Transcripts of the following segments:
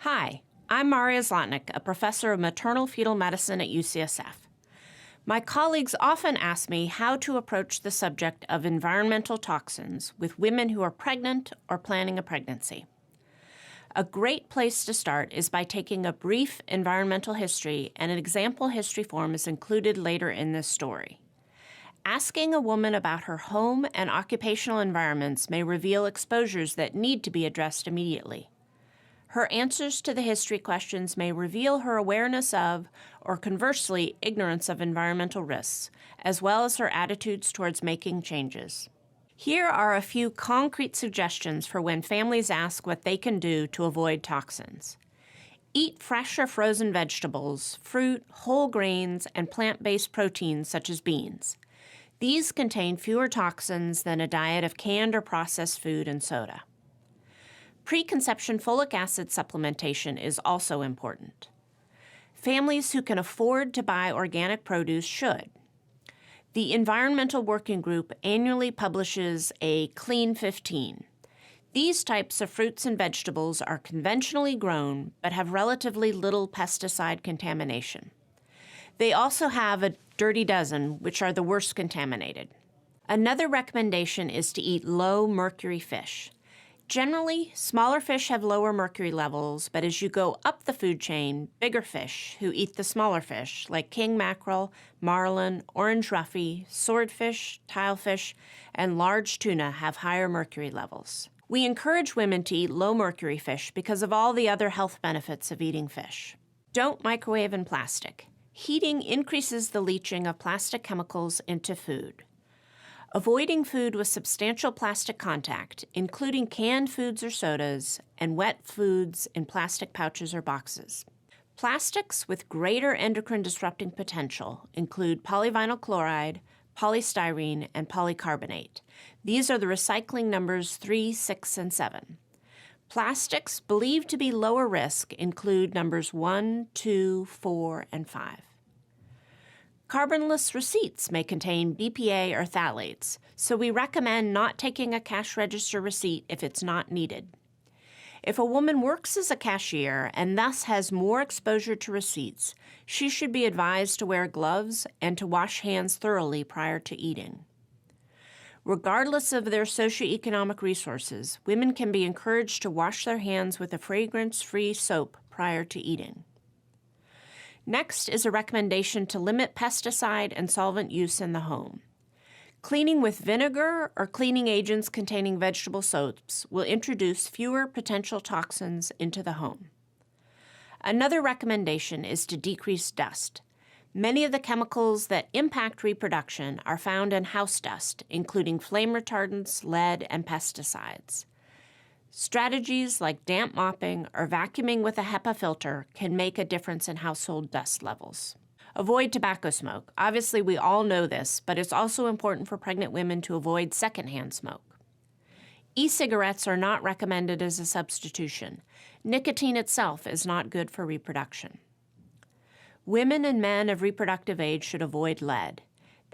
Hi, I'm Marya Zlatnik, a professor of maternal fetal medicine at UCSF. My colleagues often ask me how to approach the subject of environmental toxins with women who are pregnant or planning a pregnancy. A great place to start is by taking a brief environmental history, and an example history form is included later in this story. Asking a woman about her home and occupational environments may reveal exposures that need to be addressed immediately. Her answers to the history questions may reveal her awareness of, or conversely, ignorance of environmental risks, as well as her attitudes towards making changes. Here are a few concrete suggestions for when families ask what they can do to avoid toxins. Eat fresh or frozen vegetables, fruit, whole grains, and plant-based proteins such as beans. These contain fewer toxins than a diet of canned or processed food and soda. Preconception folic acid supplementation is also important. Families who can afford to buy organic produce should. The Environmental Working Group annually publishes a Clean 15. These types of fruits and vegetables are conventionally grown but have relatively little pesticide contamination. They also have a Dirty Dozen, which are the worst contaminated. Another recommendation is to eat low mercury fish. Generally, smaller fish have lower mercury levels, but as you go up the food chain, bigger fish who eat the smaller fish, like king mackerel, marlin, orange roughy, swordfish, tilefish, and large tuna have higher mercury levels. We encourage women to eat low mercury fish because of all the other health benefits of eating fish. Don't microwave in plastic. Heating increases the leaching of plastic chemicals into food. Avoiding food with substantial plastic contact, including canned foods or sodas, and wet foods in plastic pouches or boxes. Plastics with greater endocrine disrupting potential include polyvinyl chloride, polystyrene, and polycarbonate. These are the recycling numbers 3, 6, and 7. Plastics believed to be lower risk include numbers 1, 2, 4, and 5. Carbonless receipts may contain BPA or phthalates, so we recommend not taking a cash register receipt if it's not needed. If a woman works as a cashier and thus has more exposure to receipts, she should be advised to wear gloves and to wash hands thoroughly prior to eating. Regardless of their socioeconomic resources, women can be encouraged to wash their hands with a fragrance-free soap prior to eating. Next is a recommendation to limit pesticide and solvent use in the home. Cleaning with vinegar or cleaning agents containing vegetable soaps will introduce fewer potential toxins into the home. Another recommendation is to decrease dust. Many of the chemicals that impact reproduction are found in house dust, including flame retardants, lead, and pesticides. Strategies like damp mopping or vacuuming with a HEPA filter can make a difference in household dust levels. Avoid tobacco smoke. Obviously, we all know this, but it's also important for pregnant women to avoid secondhand smoke. E-cigarettes are not recommended as a substitution. Nicotine itself is not good for reproduction. Women and men of reproductive age should avoid lead.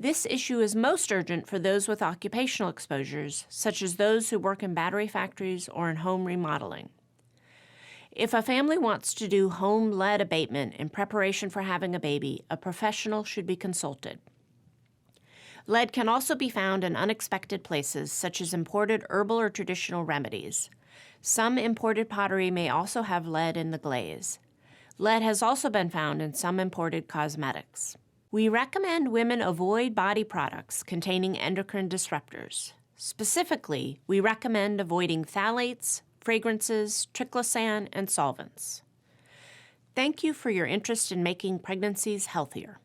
This issue is most urgent for those with occupational exposures, such as those who work in battery factories or in home remodeling. If a family wants to do home lead abatement in preparation for having a baby, a professional should be consulted. Lead can also be found in unexpected places, such as imported herbal or traditional remedies. Some imported pottery may also have lead in the glaze. Lead has also been found in some imported cosmetics. We recommend women avoid body products containing endocrine disruptors. Specifically, we recommend avoiding phthalates, fragrances, triclosan, and solvents. Thank you for your interest in making pregnancies healthier.